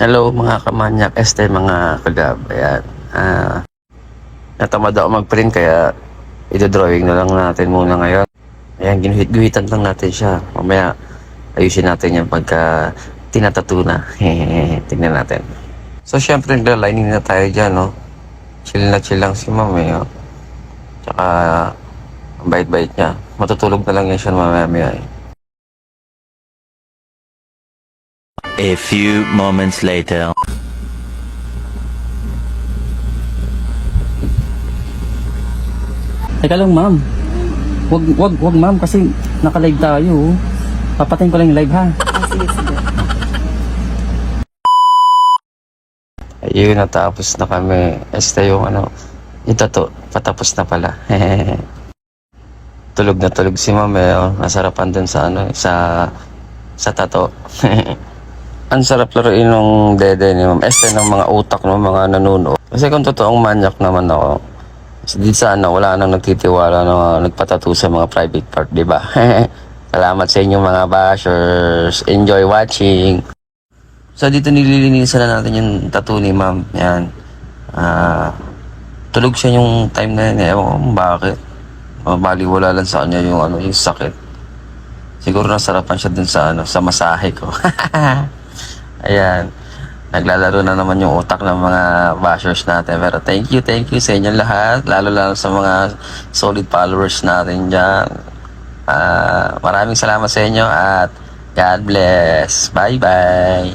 Hello mga kamanyak, mga kagab. Ayan. Natamad ako mag-print kaya ito-drawing na lang natin muna ngayon. Ayan, ginuhit-guhitan lang natin siya. Mamaya ayusin natin yan pagka tinatato na. Tingnan natin. So syempre nagla-lining na tayo dyan, no? Chill na chill lang si ma'am eh. Oh. Tsaka ang bait-bait niya. Matutulog na lang yan siya mamaya eh. A few moments later. Teka lang, ma'am. Wag, ma'am, kasi naka-live tayo. Papatayin ko lang yung live, ha? Sige. Ayun, natapos na kami. Yung ito to, patapos na pala. Tulog na tulog si ma'am eh. Oh. Nasarapan dun sa sa tato. Ang sarap laruin ng dede ni ma'am. Ng mga utak ng mga nanuno. Kasi kung totoong manyak naman ako, dito sa wala nang nagtitiwala na nagpatato sa mga private part, di ba? Salamat sa inyong mga bashers. Enjoy watching. So dito nililinisan na natin yung tattoo ni ma'am. Yan. Tulog siya yung time na yun. Ewan ko kung bakit. Baliwala lang sa kanya yung yung sakit. Siguro nasarapan siya dun sa masahe ko. Ayan. Naglalaro na naman yung utak ng mga bashers natin. Pero thank you sa inyo lahat. Lalo sa mga solid followers natin dyan. Maraming salamat sa inyo at God bless. Bye-bye.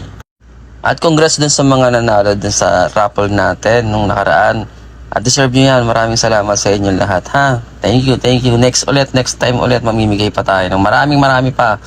At congrats dun sa mga nanalo dun sa raffle natin nung nakaraan. At deserve nyo yan. Maraming salamat sa inyo lahat, ha? Thank you. Next time ulit, mamimigay pa tayo ng marami pa.